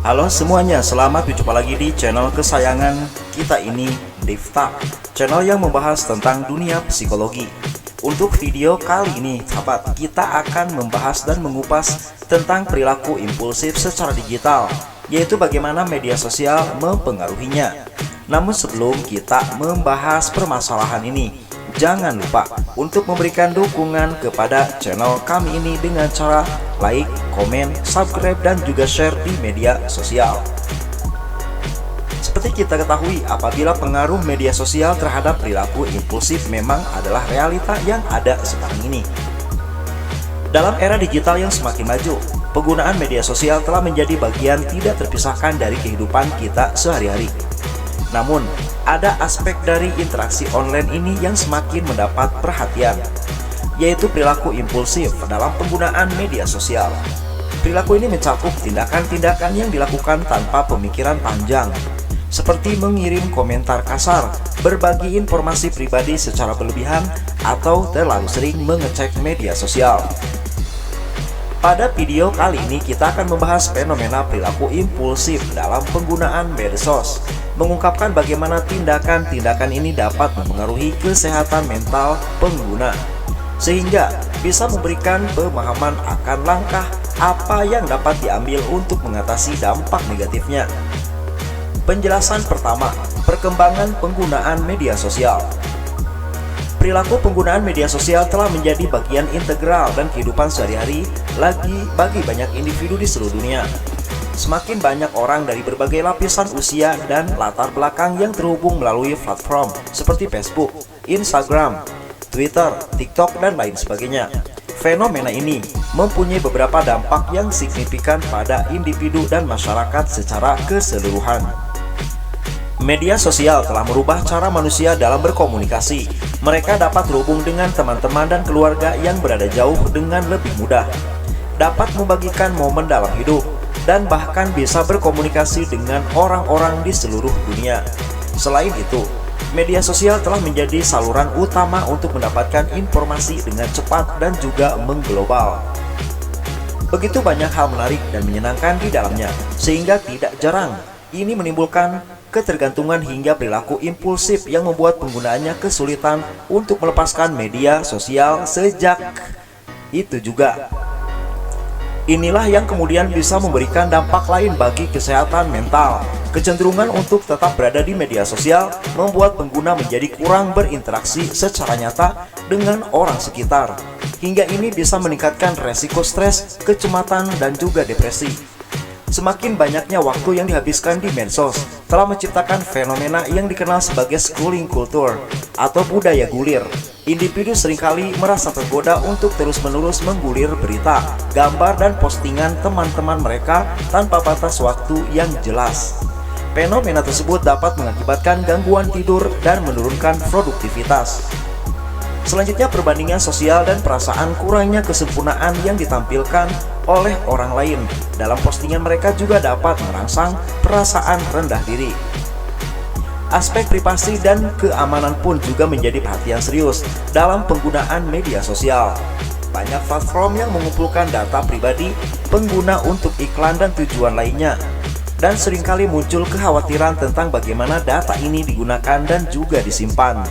Halo semuanya, selamat berjumpa lagi di channel kesayangan kita ini, Devta, channel yang membahas tentang dunia psikologi. Untuk video kali ini, sahabat, kita akan membahas dan mengupas tentang perilaku impulsif secara digital, yaitu bagaimana media sosial mempengaruhinya. Namun sebelum kita membahas permasalahan ini, jangan lupa untuk memberikan dukungan kepada channel kami ini dengan cara like, komen, subscribe, dan juga share di media sosial. Seperti kita ketahui, apabila pengaruh media sosial terhadap perilaku impulsif memang adalah realita yang ada sekarang ini. Dalam era digital yang semakin maju, penggunaan media sosial telah menjadi bagian tidak terpisahkan dari kehidupan kita sehari-hari. Namun, ada aspek dari interaksi online ini yang semakin mendapat perhatian, yaitu perilaku impulsif dalam penggunaan media sosial. Perilaku ini mencakup tindakan-tindakan yang dilakukan tanpa pemikiran panjang, seperti mengirim komentar kasar, berbagi informasi pribadi secara berlebihan, atau terlalu sering mengecek media sosial. Pada video kali ini kita akan membahas fenomena perilaku impulsif dalam penggunaan medsos, mengungkapkan bagaimana tindakan-tindakan ini dapat mempengaruhi kesehatan mental pengguna, sehingga bisa memberikan pemahaman akan langkah apa yang dapat diambil untuk mengatasi dampak negatifnya. Penjelasan pertama, perkembangan penggunaan media sosial. Perilaku penggunaan media sosial telah menjadi bagian integral dan kehidupan sehari-hari bagi banyak individu di seluruh dunia. Semakin banyak orang dari berbagai lapisan usia dan latar belakang yang terhubung melalui platform seperti Facebook, Instagram, Twitter, TikTok, dan lain sebagainya. Fenomena ini mempunyai beberapa dampak yang signifikan pada individu dan masyarakat secara keseluruhan. Media sosial telah merubah cara manusia dalam berkomunikasi. Mereka dapat terhubung dengan teman-teman dan keluarga yang berada jauh dengan lebih mudah, dapat membagikan momen dalam hidup, dan bahkan bisa berkomunikasi dengan orang-orang di seluruh dunia. Selain itu, media sosial telah menjadi saluran utama untuk mendapatkan informasi dengan cepat dan juga mengglobal. Begitu banyak hal menarik dan menyenangkan di dalamnya, sehingga tidak jarang ini menimbulkan ketergantungan hingga perilaku impulsif yang membuat penggunaannya kesulitan untuk melepaskan media sosial sejak itu juga. Inilah yang kemudian bisa memberikan dampak lain bagi kesehatan mental. Kecenderungan untuk tetap berada di media sosial membuat pengguna menjadi kurang berinteraksi secara nyata dengan orang sekitar, hingga ini bisa meningkatkan resiko stres, kecemasan, dan juga depresi. Semakin banyaknya waktu yang dihabiskan di medsos telah menciptakan fenomena yang dikenal sebagai scrolling culture atau budaya gulir. Individu seringkali merasa tergoda untuk terus-menerus menggulir berita, gambar, dan postingan teman-teman mereka tanpa batas waktu yang jelas. Fenomena tersebut dapat mengakibatkan gangguan tidur dan menurunkan produktivitas. Selanjutnya, perbandingan sosial dan perasaan kurangnya kesempurnaan yang ditampilkan oleh orang lain dalam postingan mereka juga dapat merangsang perasaan rendah diri. Aspek privasi dan keamanan pun juga menjadi perhatian serius dalam penggunaan media sosial. Banyak platform yang mengumpulkan data pribadi pengguna untuk iklan dan tujuan lainnya, dan seringkali muncul kekhawatiran tentang bagaimana data ini digunakan dan juga disimpan.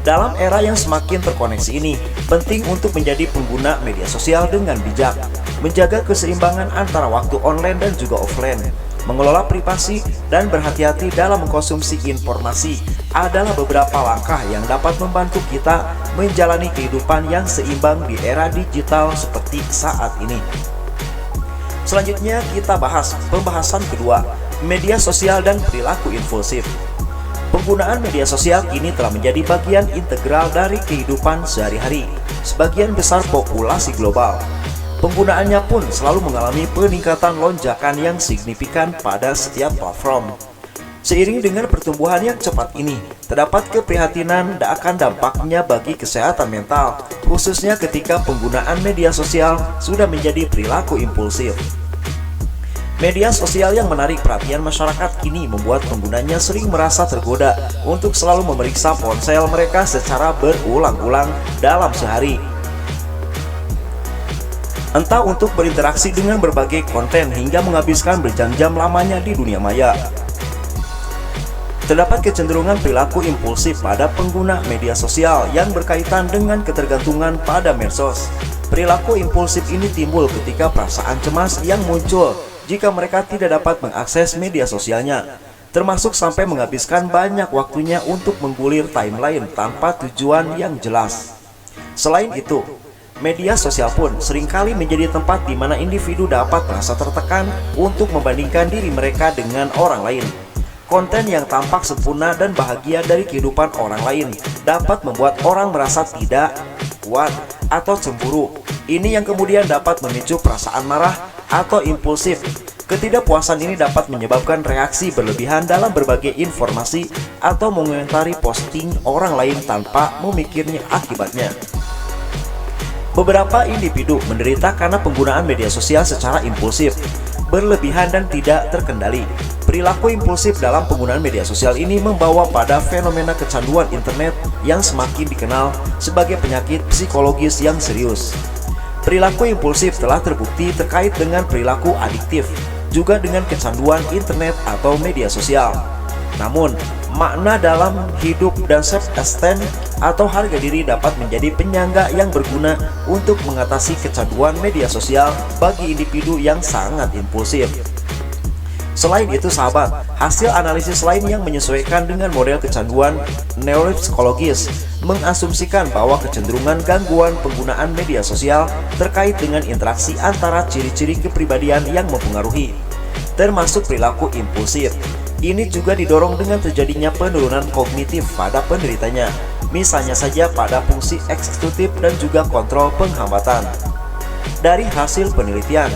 Dalam era yang semakin terkoneksi ini, penting untuk menjadi pengguna media sosial dengan bijak, menjaga keseimbangan antara waktu online dan juga offline, mengelola privasi, dan berhati-hati dalam mengkonsumsi informasi adalah beberapa langkah yang dapat membantu kita menjalani kehidupan yang seimbang di era digital seperti saat ini. Selanjutnya kita bahas pembahasan kedua, media sosial dan perilaku impulsif. Penggunaan media sosial kini telah menjadi bagian integral dari kehidupan sehari-hari sebagian besar populasi global. Penggunaannya pun selalu mengalami peningkatan lonjakan yang signifikan pada setiap platform. Seiring dengan pertumbuhan yang cepat ini, terdapat keprihatinan akan dampaknya bagi kesehatan mental, khususnya ketika penggunaan media sosial sudah menjadi perilaku impulsif. Media sosial yang menarik perhatian masyarakat kini membuat penggunanya sering merasa tergoda untuk selalu memeriksa ponsel mereka secara berulang-ulang dalam sehari. entah untuk berinteraksi dengan berbagai konten hingga menghabiskan berjam-jam lamanya di dunia maya. Terdapat kecenderungan perilaku impulsif pada pengguna media sosial yang berkaitan dengan ketergantungan pada medsos. Perilaku impulsif ini timbul ketika perasaan cemas yang muncul jika mereka tidak dapat mengakses media sosialnya, termasuk sampai menghabiskan banyak waktunya untuk menggulir timeline tanpa tujuan yang jelas. Selain itu, media sosial pun seringkali menjadi tempat di mana individu dapat merasa tertekan untuk membandingkan diri mereka dengan orang lain. Konten yang tampak sempurna dan bahagia dari kehidupan orang lain dapat membuat orang merasa tidak kuat atau cemburu. Ini yang kemudian dapat memicu perasaan marah atau impulsif. Ketidakpuasan ini dapat menyebabkan reaksi berlebihan dalam berbagai informasi atau mengomentari posting orang lain tanpa memikirnya akibatnya. Beberapa individu menderita karena penggunaan media sosial secara impulsif, berlebihan dan tidak terkendali. Perilaku impulsif dalam penggunaan media sosial ini membawa pada fenomena kecanduan internet yang semakin dikenal sebagai penyakit psikologis yang serius. Perilaku impulsif telah terbukti terkait dengan perilaku adiktif, juga dengan kecanduan internet atau media sosial. Namun, makna dalam hidup dan self-esteem atau harga diri dapat menjadi penyangga yang berguna untuk mengatasi kecanduan media sosial bagi individu yang sangat impulsif. Selain itu sahabat, hasil analisis lain yang menyesuaikan dengan model kecanduan neuropsikologis mengasumsikan bahwa kecenderungan gangguan penggunaan media sosial terkait dengan interaksi antara ciri-ciri kepribadian yang mempengaruhi, termasuk perilaku impulsif. Ini juga didorong dengan terjadinya penurunan kognitif pada penderitanya, misalnya saja pada fungsi eksekutif dan juga kontrol penghambatan. Dari hasil penelitian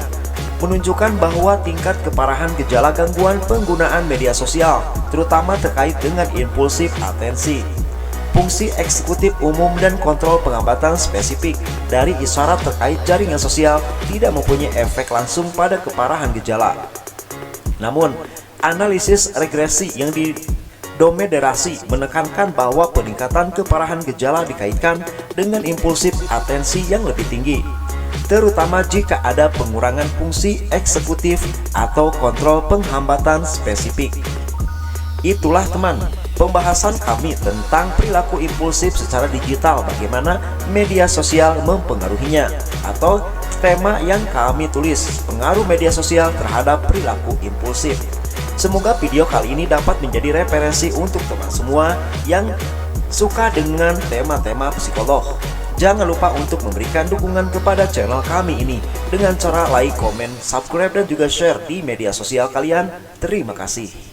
menunjukkan bahwa tingkat keparahan gejala gangguan penggunaan media sosial, terutama terkait dengan impulsif atensi, fungsi eksekutif umum dan kontrol penghambatan spesifik dari isyarat terkait jaringan sosial tidak mempunyai efek langsung pada keparahan gejala. Namun, analisis regresi yang didomederasi menekankan bahwa peningkatan keparahan gejala dikaitkan dengan impulsif atensi yang lebih tinggi, terutama jika ada pengurangan fungsi eksekutif atau kontrol penghambatan spesifik. Itulah teman, pembahasan kami tentang perilaku impulsif secara digital, bagaimana media sosial mempengaruhinya, atau tema yang kami tulis, pengaruh media sosial terhadap perilaku impulsif. Semoga video kali ini dapat menjadi referensi untuk teman semua yang suka dengan tema-tema psikolog. Jangan lupa untuk memberikan dukungan kepada channel kami ini dengan cara like, komen, subscribe, dan juga share di media sosial kalian. Terima kasih.